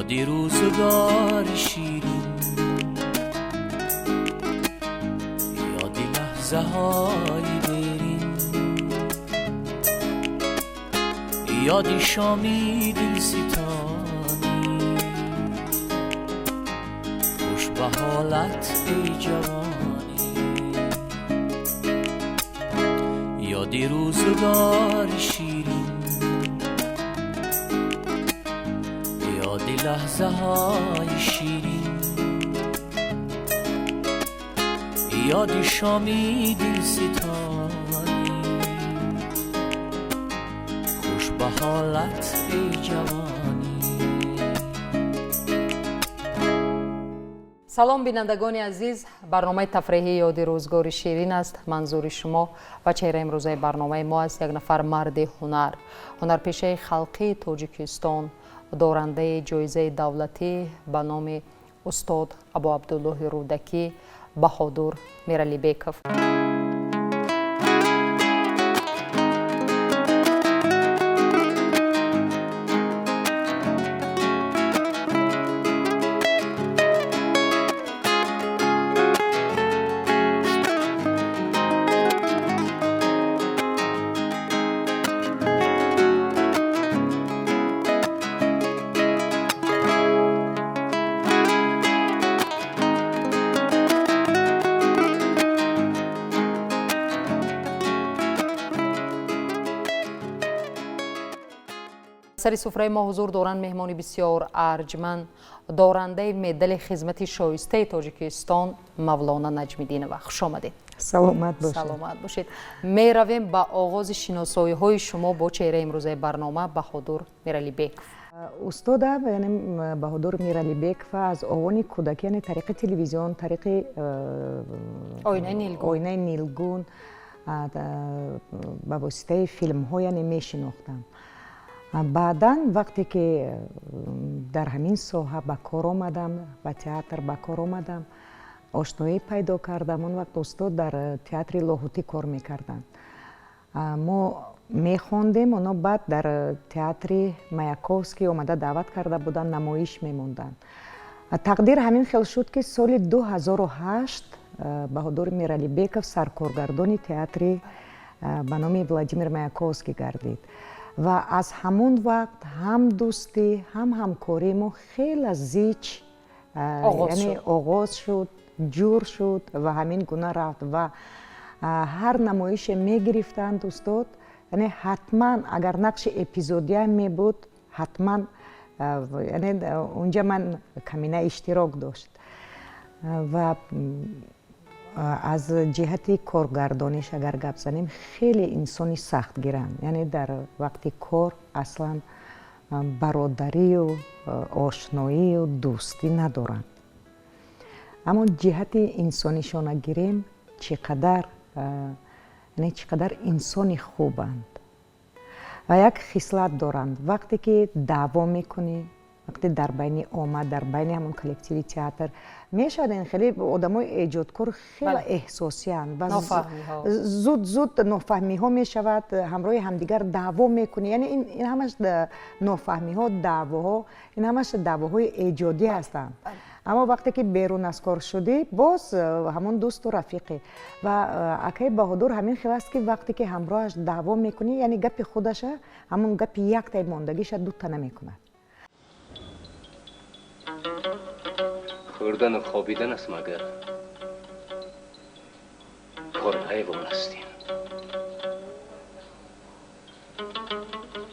یادی روزگار شیرین، یادی لحظه های دیرین، یادی شامی دل ستانی، خوش به حالت ای جوانی. یادی روزگار شیرین، یادی لحظه های شیرین، یادی شامی دل ستانی، خوش به حالت ای جوانی. سلام بینندگان عزیز، برنامه تفریحی یادی روزگار شیرین است. منظور شما و چهره امروزه برنامه ما است یک نفر مرد هنرپیشه خلقی تاجیکستان، دارنده جایزه دولتی به نام استاد ابو عبدالله رودکی بهادر میرعلیبیکов. سر سفره ما حضور دارند مهمانی بسیار ارجمند، دارنده مدال خدمت شایسته تاجیکستان مولانا نجمیدینова. خوش آمدید. سلامت باشید. سلامت باشید. می رویم با آغاز شناسایی های شما با چهره امروزه برنامه بهادر میرعلیبیکov. استادم یعنی بهادر میرعلیبیکov از آوان کودکی، یعنی طریق تلویزیون، طریق آینه نیلگون به واسطه فیلم ها یعنی میشناختم. بعداً وقتی که در همین ساحه به کار آمدم، به تئاتر به کار آمدم، آشنایی پیدا کردم. اون وقت استاد در تئاتر لاهوتی کار میکردن. ما میخوندیم، اونا بعد در تئاتر مایاکوفسکی اومده دعوت کرده بودن، نمایش میموندن. تقدیر همین خیل شد که سال 2008 بهادر میرعلیبیکov سرکارگردان تئاتر به نام ولادیمیر مایاکوفسکی گردید و از همون وقت هم دوستی هم همکاری ما خیلی زیچ یعنی آغاز شد، جور شد و همین گونه رفت و هر نمایش میگرفتند استاد، یعنی حتما اگر نقش اپیزودی هم می بود حتما یعنی اونجا من کمینه اشتراک داشت و از جهت کارگردانیش اگر گپ زنیم خیلی انسانی سخت گیرن، یعنی در وقتی کار اصلا برادری و آشنایی و دوستی ندارن. اما جهت انسانیشون اگریم چقدر یعنی چقدر انسانی خوبند و یک خصلت دارند. وقتی که دعوا میکنی، وقتی در بین آمد، در بین همون کلکتیو تئاتر میشد این خیلی آدمای ایجادکار خیلی احساسی هستند و زود نافهمی ها میشود، همراه همدیگر دعوا میکنی. یعنی این همش نافهمی ها، دعواها، این همش دعواهای ایجادی هستند. اما وقتی که بیرون از کار شدی باز همون دوست و رفیقی و اکای بهادر همین خیلی است که وقتی که همراهش دعوا میکنی یعنی گپ خودش همون گپ یک تا ماندگیش دو تا نمیکنه. خوردن و خوابیدن است مگر؟ کار حیوان هستیم.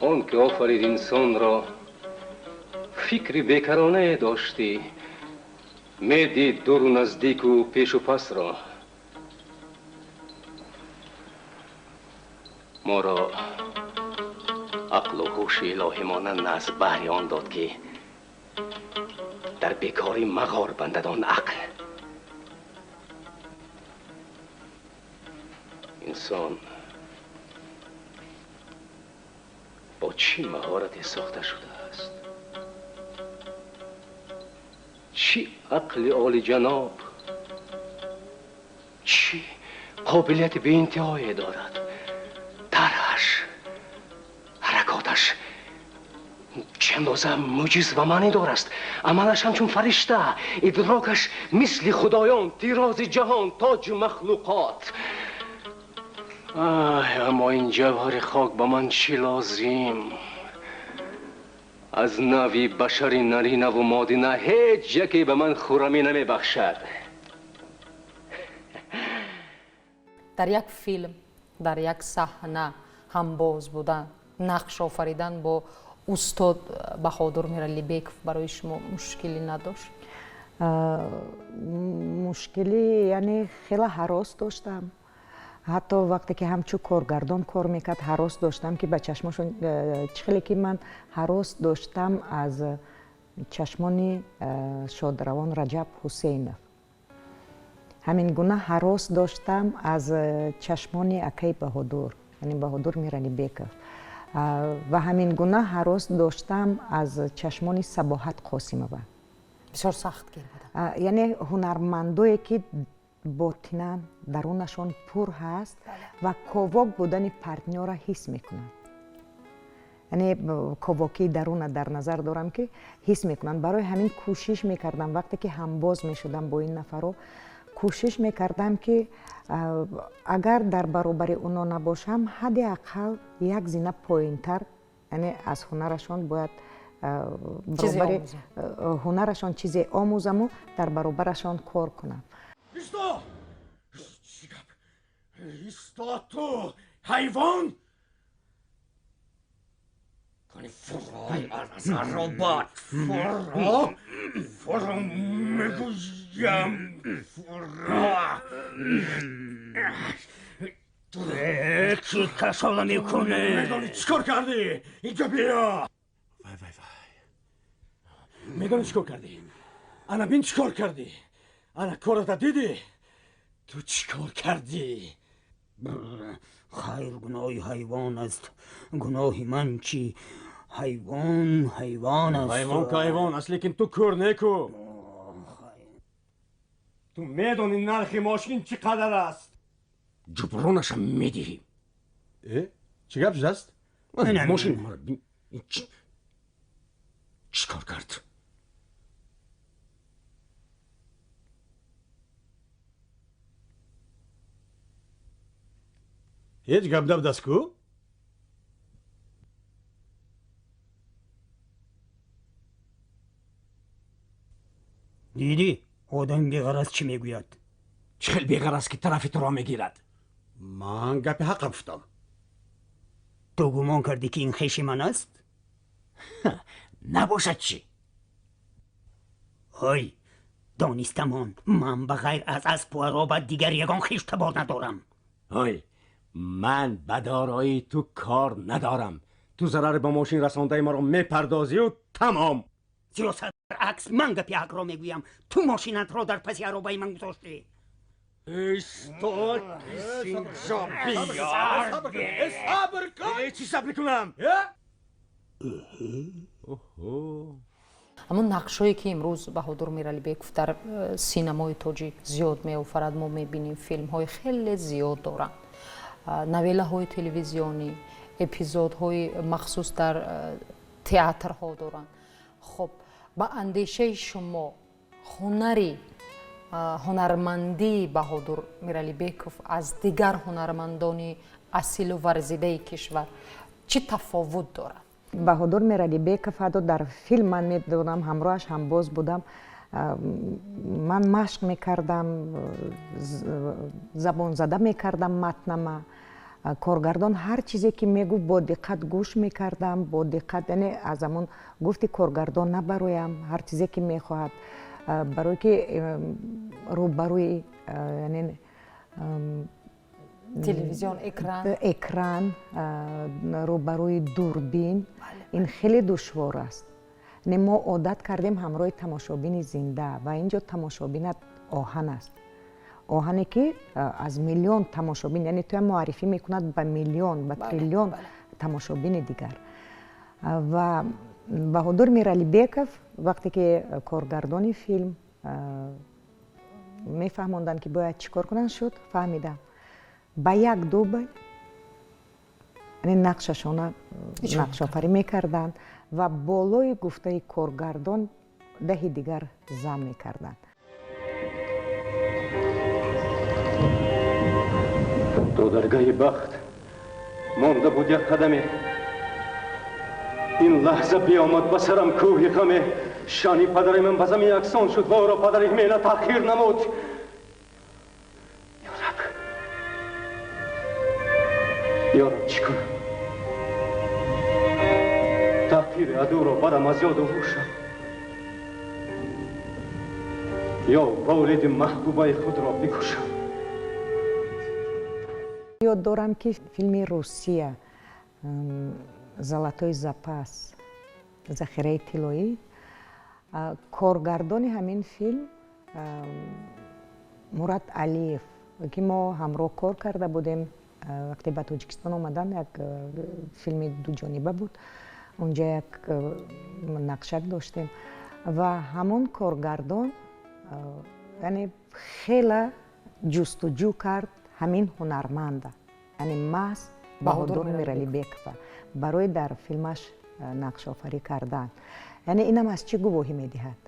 اون که آفرید انسان را فکری بیکرانه داشتی، میدید دور و نزدیک و پیش و پس را. ما را عقل و هوش الهی مانند از بحر آن داد که در بیکاری مغار بندد آن عقل. انسان با چی مهارتی ساخته شده است؟ چی عقل عالی جناب، چی قابلیت به انتهای دارد. طرحش، حرکاتش چندازه موجز و معنی دار است. عملش همچون فرشته، ادراکش مثل خدایان، تیراز جهان، تاج مخلوقات. اما این جوهر خاک با من چی لازم؟ از نوی بشری نرینه و مادینه هیچ یکی به من خرمی نمی بخشد. در یک فیلم، در یک صحنه همباز بودن، نقش آفریدن با استاد بهادر میرعلیبیکов برای شما مشکلی نداشت؟ مشکلی یعنی خیلی هراس داشتم. حتی وقتی که همچون کارگردان کار میکرد هراس داشتم که به چشماشون خیلی که من هراس داشتم از چشمان شادروان رجب حسینов. همین گونه هراس داشتم از چشمان اکای بهادر، یعنی بهادر میرعلیبیکov. و همین گونه هراس داشتم از چشمان صباحت قاسمova. بسیار سخت گیر بودن. یعنی هنرمندایی که باطناً درونشان پر هست و کاواک بودن پرتنیا را حس میکنن. یعنی کاواکی درون در نظر دارم که حس میکنن. برای همین کوشش میکردم وقتی که همباز میشدم با این نفرها، کوشش میکردم که اگر در برابر اونا نباشم حداقل یک زینه پایینتر، یعنی از هنرشان باید برابر هنرشان چیزی آموزم و در برابرشان کار کنم. ایستا تو حیوان! کنی فرای از رباط فرا میگویم فرا چی کشاله میکنه؟ میدانی چیکار کردی؟ اینجا بیا! وای میدانی چیکار کردی؟ انا بین چیکار کردی؟ انا کارتا دیدی؟ تو چیکار کردی؟ خیر گناهی حیوان است، گناهی من چی؟ حیوان است. حیوان که حیوان است، لیکن تو کار نکو. تو میدونی نرخ ماشین چقدر است؟ جبرانشم میدهی. چه گپش است؟ ماشین مرا بین. چیکار کرد؟ هیچ گپ نبود است کو؟ دیدی؟ آدم بیغرض چی میگوید؟ چه بیغرض که طرف تو را میگیرد؟ من گپ حق گفتم. تو گمان کردی که این خویش من است؟ نباشد چی؟ های دانستمان من بغیر از اسب و عرابت دیگر یگان خویش تبار ندارم. های من به دارایی تو کار ندارم. تو ضرر با ماشین رسانده ما رو میپردازی و تمام. سیاست عکس من گپی حق را میگویم. تو ماشینت را در پسی عرابه من گذاشتی. ایستاد اینجا بیار. صبر کن. چی صبر کنم؟ اما نقشایی که امروز بهادر میرعلیبیکov در سینمای تاجیک زیاد میآفرد، ما میبینیم فیلم های خیلی زیاد دارند، نویله های تلویزیونی، اپیزودهای مخصوص در تئاترها دارند. خب با اندیشه شما هنرمندی بهادر میرعلیبیکov از دیگر هنرمندان اصیل و ورزیده کشور چه تفاوت دارد؟ بهادر میرعلیبیکov حتی در فیلم من میدونم همراهش همباز بودم، من مشق میکردم، زبان زده میکردم متنم. کارگردان هر چیزی که میگو با دقت گوش میکردم، با دقت، یعنی از همون گفتی کارگردان نبرویم هر چیزی که میخواهد، برای که روبروی یعنی تلویزیون اکران روبروی دوربین این خیلی دشوار است. ما عادت کردیم همراه تماشابین زنده و اینجا تماشابین آهن است، آهنی که از میلیون تماشابین، یعنی تو معرفی میکند به میلیون به تریلیون تماشابین دیگر. و بهادر میرعلیبیکov وقتی که کارگردانی فیلم میفهموندن که باید چیکار کنن شد، فهمیدم با یک دوبل нақшашона нақшофарӣ мекарданд ва болои гуфтаи коргардон даҳи дигар зам мекарданд. до даргаҳи бахт монда буд як қадаме. ин лаҳза биёмад ба сарам кӯҳи ғаме. шани падари ман ба замин яксон шуд. воро падари мена таъхир намуд. ёраб чӣ кунам? таъхири адуро барам аз ёду ҳушам. ё волиди маҳбубаи худро бикушам. ёд дорам ки филми русия золотой запас захираи тиллоӣ коргардони ҳамин филм мурод алиев ки мо ҳамроҳ кор карда будем вақте ба тоҷикистон омадам. як филми дуҷониба буд. унҷа як нақшак доштем ва ҳамон коргардон яъне хела ҷустуҷӯ кард ҳамин ҳунарманда, яъне маҳз баҳодур миралибекова барои дар филмаш нақшофарӣ кардан. яъне инам аз чӣ гувоҳӣ медиҳад?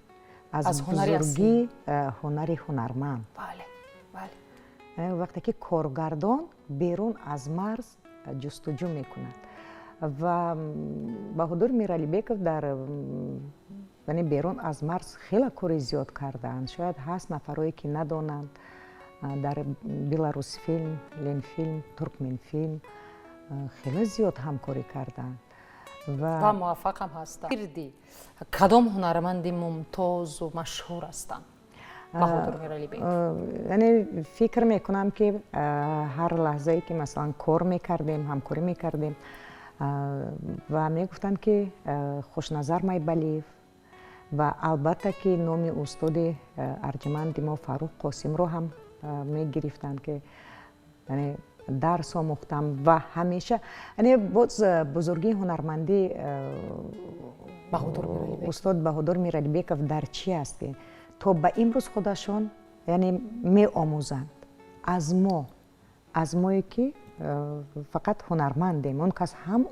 аз бузургии ҳунари ҳунарманд. вақте ки коргардон берун аз марз ҷустуҷӯ мекунад ва баҳодур миралибеков дар яъне берун аз марз хела кори зиёд кардаанд. шояд ҳаст нафарое ки надонанд. дар беларусфилм, ленфилм, туркменфилм хеле зиёд ҳамкорӣ карданд ва муваффақ ҳам ҳастанд. кадом ҳунарманди мумтозу машҳур ҳастанд? баҳодур миралибеков. яъне фикр мекунам ки ҳар лаҳзае ки масалан кор мекардем, ҳамкорӣ мекардем ва мегуфтанд ки хушназар майбалиев ва албатта ки номи устоди арҷаманди мо Фаруқ Қосимро ҳам мегирифтанд ки дарс омӯхтам ва ҳамеша боз бузургии ҳунармандӣ устод Баҳодур Миралибеков дар чӣ аст ки то ба имрӯз худашон яъне меомӯзанд аз мое ки фақат ҳунармандем. он кас ҳам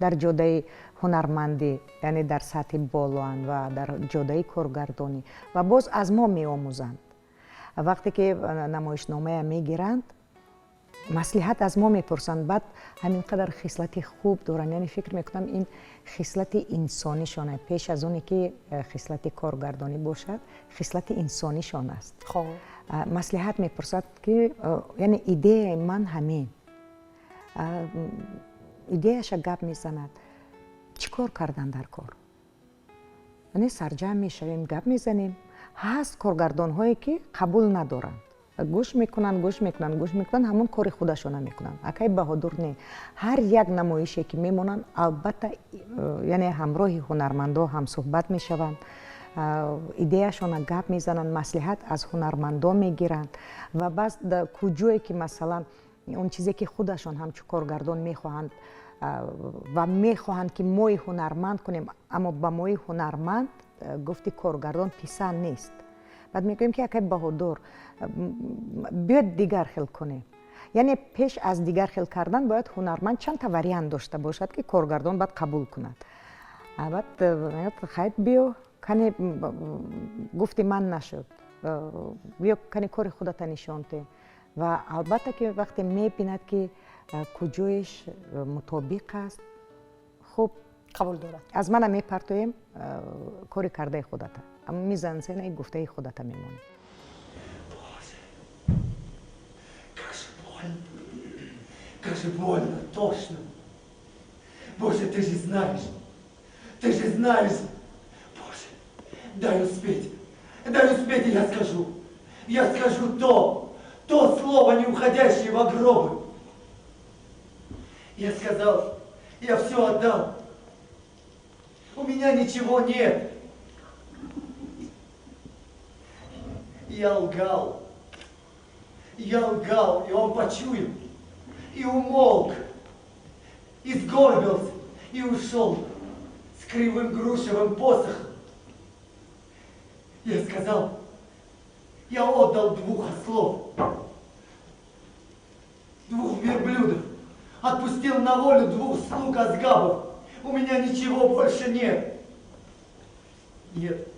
дар ҷодаи ҳунармандӣ яъне дар сатҳи болоанд ва дар ҷодаи коргардонӣ ва боз аз мо меомӯзанд. вақте ки намоишномая мегиранд маслиҳат аз мо мепурсанд. баъд ҳамин қадар хислати хуб доранд. яъне фикр мекунам ин хислати инсонишон аст. пеш аз оне ки хислати коргардонӣ бошад, хислати инсонишон аст. маслиҳат мепурсад ки яъне идеяи ман ҳамин. идеяша гап мезанад. чӣ кор кардан дар кор? яъне сарҷамъ мешавем, гап мезанем. ҳаст коргардонҳое ки қабул надоранд. гӯш мекунанд, ҳамон кори худашона мекунанд. акай баҳодур не. ҳар як намоише ки мемонанд албатта яъне ҳамроҳи ҳунармандо ҳамсуҳбат мешаванд. идеяшона гап мезананд, маслиҳат аз ҳунармандо мегиранд ва баъд куҷое ки масалан он чизе ки худашон ҳамчун коргардон мехоҳанд ва мехоҳанд ки мои ҳунарманд кунем, аммо ба мои ҳунарманд гуфти коргардон писанд нест. баъд мегӯем ки акай баҳодур биёд дигар хел кунем. яъне пеш аз дигар хел кардан бояд ҳунарманд чандта вариант дошта бошад ки коргардон баъд қабул кунад. баъд хайр биё кане гуфти ман нашуд, биё кане кори худата нишонте. ва албатта ки вақте мебинад ки куҷоеш мутобиқ аст, хуб қабул дорад. аз мана мепартоем кори кардаи худата. аммо мизансена гуфтаи худата мемонем. Как же больно, тошно. Боже, ты же знаешь. Боже, дай успеть, и я скажу. Я скажу то слово, не уходящее в гробы. Я сказал, я все отдал. У меня ничего нет. Я лгал, и он почуял, и умолк, и сгорбился, и ушел с кривым грушевым посохом. Я сказал, я отдал 2 ослов, 2 верблюдов, отпустил на волю 2 слуг Азгабов. У меня ничего больше нет. Нет.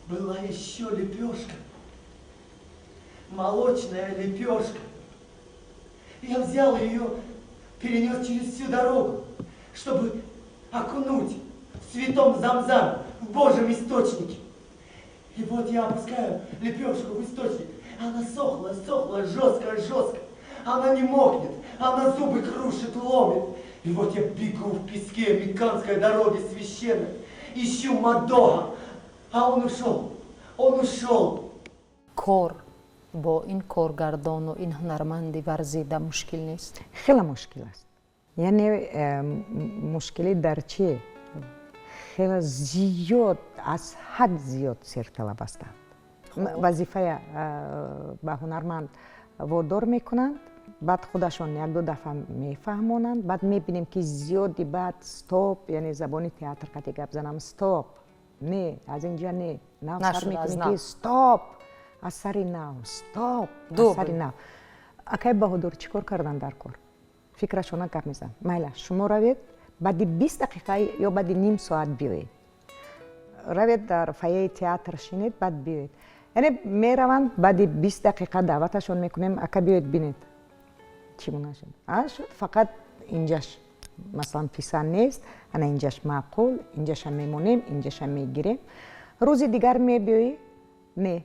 Была еще лепешка. Молочная лепешка. Я взял ее, перенес через всю дорогу, чтобы окунуть в святом Замзам, в Божьем источнике. И вот я опускаю лепешку в источник. Она сохла, жестко. Она не мокнет, она зубы крушит, ломит. И вот я бегу в песке Мекканской дороги священной, ищу Мадоха, а он ушел. کار با این کارگردان و این هنرمندی ورزیده مشکل نیست؟ خیلی مشکل است. یعنی مشکلی در چیه؟ خیلی زیاد از حد زیاد سرطلب هستند. وظیفه به هنرمند وادار میکنند، بعد خودشان 1-2 دفعه میفهمونند، بعد میبینیم که زیادی بعد استاپ، یعنی زبانی تئاتر که گپ زنم استاپ، نه از اینجا نه سر میکنیم که استاپ از سری نو استاپ از سری نو. اکای بهادر چیکار کردن در کار؟ فکرشون گپ میزن میله شما روید بعد 20 دقیقه یا بعد نیم ساعت بیایید، روید در فایه تئاتر شینید بعد بیایید. یعنی میروند بعد 20 دقیقه دعوتشون میکنیم اکا بیایید بینید چی مناشد. فقط اینجاش مثلا پیسان نیست، انا اینجاش معقول، اینجاش هم میمونیم، اینجاش هم میگیریم. روز دیگر میبیایی نه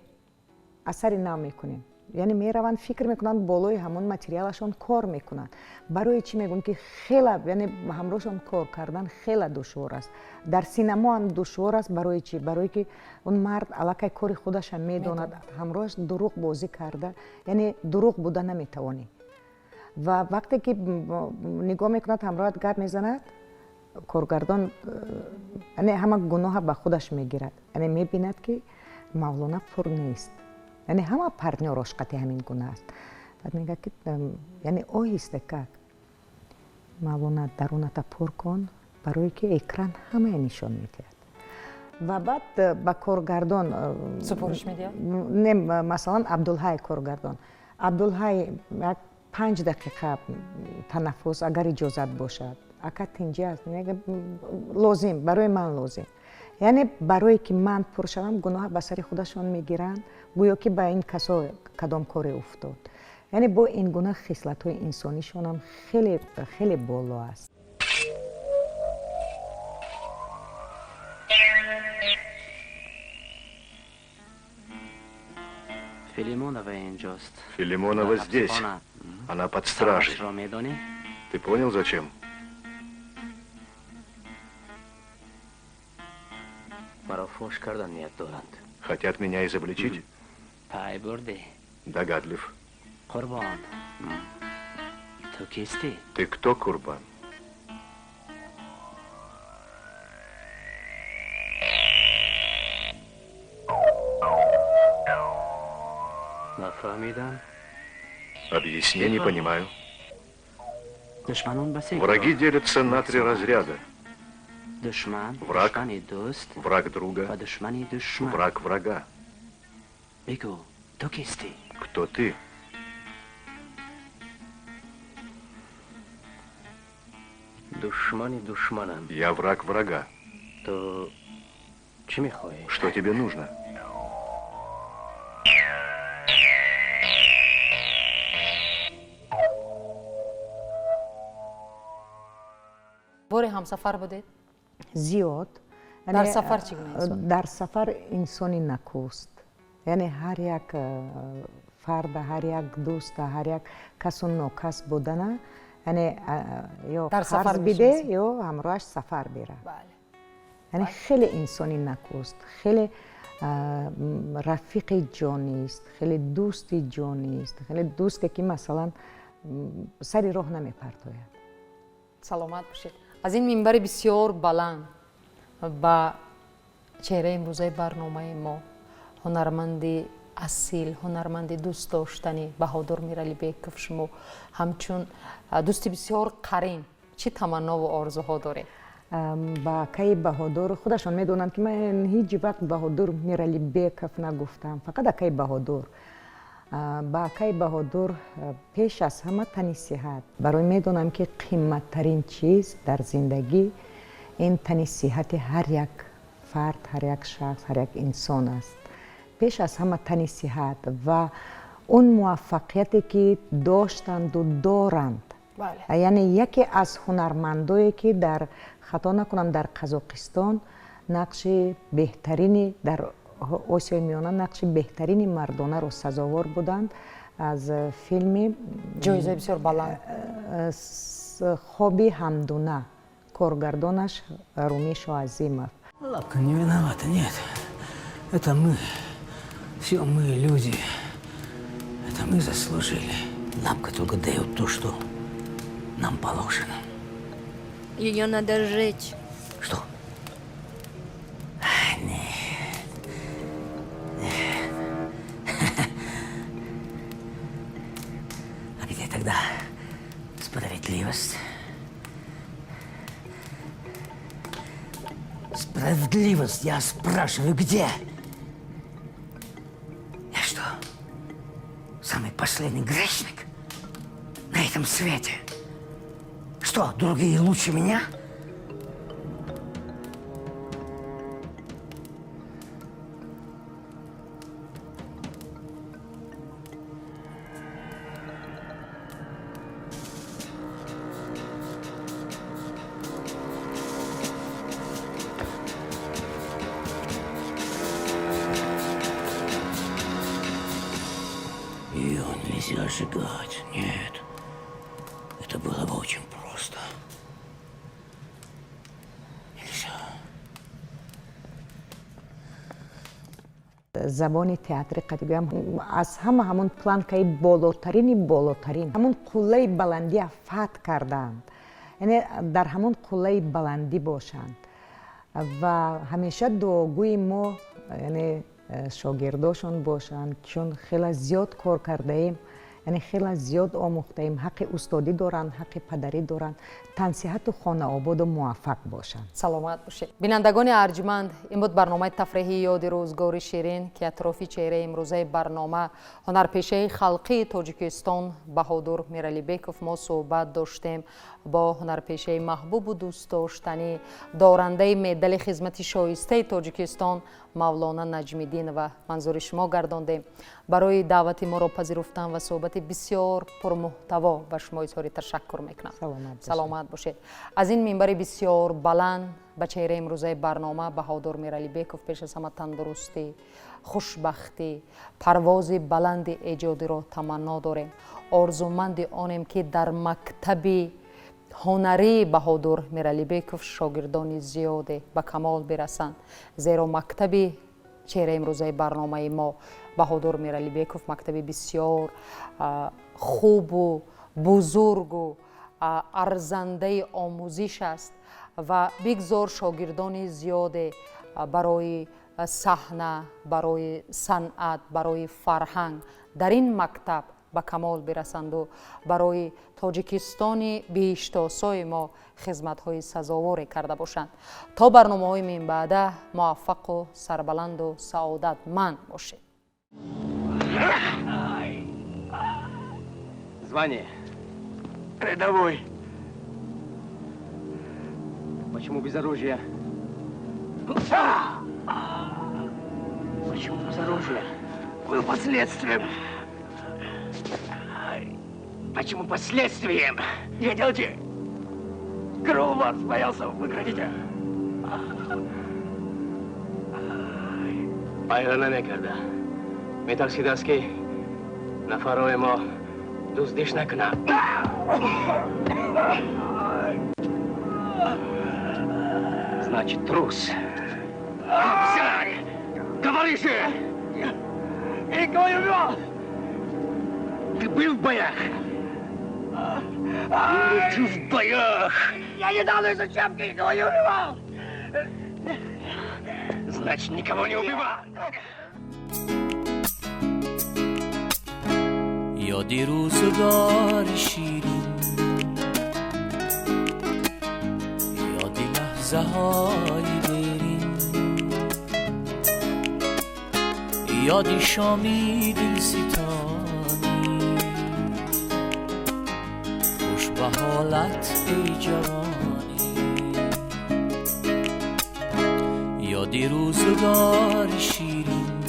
اثری نو میکنیم. یعنی میروند فکر میکنند بالای همون متریالشون کار میکنند. برای چی میگم که خیلی یعنی همراهشون کار کردن خیلی دشوار است. در سینما هم دشوار است. برای چی؟ برای که اون مرد علاقه کار خودش هم میداند، همراهش دروغ بازی کرده، یعنی دروغ بوده نمیتوانی. و وقتی که نگاه میکند همراهت گپ میزند، کارگردان یعنی همه گناه به خودش میگیرد. یعنی میبیند که مولانا پر نیست. یعنی همه پارتنرش قطعی همین گناه است. بعد میگه که یعنی آهسته که مولانا درونت پر کن، برای که اکران همه نشان میدهد. و بعد با کارگردان سپارش میدهد؟ نه مثلا عبدالحی کارگردان، عبدالحی 5 دقیقه تنفس اگر اجازت باشد اگر تنجه است میگه لازم، برای من لازم. یعنی برای که من پر شوم گناه به سر خودشون میگیرن، گویا که به این کسا کدام کار افتاد. یعنی با این گناه خصلت های انسانیشون هم خیلی بالا است. Филимонова اینجاست. Филимонова здесь. Она под стражей. Ты понял, зачем? مرا فوش کردن نیت دارند. Хотят меня изобличить? پای برده. Догадлив. قربان. تو کیستی؟ Ты кто, Курбан? نفهمیدم. Объясни, не понимаю. دشمنان بسیار. Враги делятся на 3 разряда. دشمن، Враг, دشمن دوست، враг друга, و دشمن دشمن. враг врага. بگو، تو کیستی؟ Кто ты? دشمنی دشمنم. Я враг врага. تو چی میخوای؟ Что тебе нужно? بار همسفر بودید؟ زیاد. در سفر چی گونه؟ در سفر انسانی نکوست. یعنی هر یک فرد، هر یک دوست، هر یک کس و ناکس بودن، یعنی یا قرض بده یا همراهش سفر بره. یعنی خیلی انسانی نکوست، خیلی رفیق جانی است، خیلی دوست جانی است، خیلی دوستی که مثلا سری راه نمیپرتاید. سلامت باشید. از این منبر بسیار بلند با چهره امروزه برنامه ما هنرمند اصیل، هنرمند دوست داشتنی بهادر میرعلیبیکов شما همچون دوستی بسیار قرین چه تمنا و آرزوها داره؟ با اکای بهادر خودشان میدونند که من هیچ وقت بهادر میرالی بیکف نگفتم، فقط اکای بهادر. با اکای بهادر پیش از همه تنی صحت. برای میدونم که قیمت ترین چیز در زندگی این تنی صحت هر یک فرد، هر یک شخص، هر یک انسان است. پیش از همه تنی صحت و اون موفقیتی که داشتند و دارند. بله. یعنی یکی از هنرمندایی که در خطا نکنم در قزاقستان نقش بهترینی در آسیای میانه نقش بهترین مردانه رو سزاوار بودند از فیلم جایزه بسیار بلند خواب همدونه، کارگردانش رومیش عظیمов. Лапка не виновата, нет. Это мы. Все мы, люди. Это мы заслужили. Лапка только дает то, что нам положено. Ее надо сжечь. Что? Нет. Нет. А где тогда справедливость? Справедливость, я спрашиваю, где? Я что, самый последний грешник на этом свете? Что, другие лучше меня? Ее нельзя сжигать, нет. Это было бы очень просто. Нельзя. زبان تئاتر قدیمی هم از همون پلان که بالاترین همون قله بلندی فتح کردند، یعنی در همون قله بلندی باشند و همیشه دعاگوی ما یعنی شاگرداشون باشند، چون خیلی زیاد کار کرده ایم، یعنی خیلی زیاد آموخته ایم، حق استادی دارن، حق پدری دارن، تنصیحت و خانه آباد و موفق باشند. سلامت باشید. بینندگان ارجمند، این بود برنامه تفریحی یاد روزگار شیرین که اطرافی چهره امروزه برنامه هنرپیشه خلقی تاجیکستان بهادر میرالیبیکوف ما صحبت داشتیم با هنرپیشه محبوب و دوست داشتنی دارنده مدال خدمت شایسته تاجیکستان مولانا نجمیدین و منظور شما گرداندیم. برای دعوت ما را پذیرفتن و صحبت بسیار پرمحتوا و شما اظهار تشکر میکنم. سلامت باشید. از این منبر بسیار بلند به چهره امروزه برنامه بهادر میرالیبیکوف پیش از همه تندرستی، خوشبختی، پرواز بلند ایجادی را تمنا داریم. آرزومند آنیم که در مکتب هنری بهادر میرالیبیکوف شاگردان زیاده به کمال برسند، زیرا مکتب چهره امروزه برنامه ما بهادر میرالیبیکوف مکتب بسیار خوب و بزرگ و ارزنده آموزش است و بگذار شاگردان زیاده برای صحنه، برای صنعت، برای فرهنگ در این مکتب به کمال برسند و برای تاجیکستان بیشتاسای ما خدمت‌های سزاوار کرده باشند. تا برنامه‌های من بعده موفق و سربلند و سعادتمند باشید. Звание. Рядовой. Почему без оружия? Почему без оружия? Был последствием. Почему последствием? Не делайте! Гром вас боялся, выкрадите! Айрана некарда. Метарсидас ки нафарои мо дуздиш накуна. Значит, трус. Говори же! Я никого не убивал! Ты был в боях? Ты в боях! Я недавно из учебки никого не убивал! Значит, никого не убивал! یادی روزگار شیرین، یادی لحظه لحظه های بریم، یادی شامی دل ستانی، خوش به حالت ای جوانی، یادی روزگار شیرین،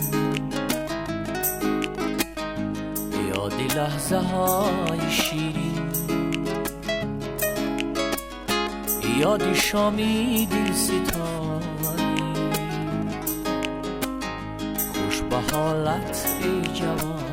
یادی لحظه های شیرین، یادی شامی دل ستانی، خوش به حالت ای جوان.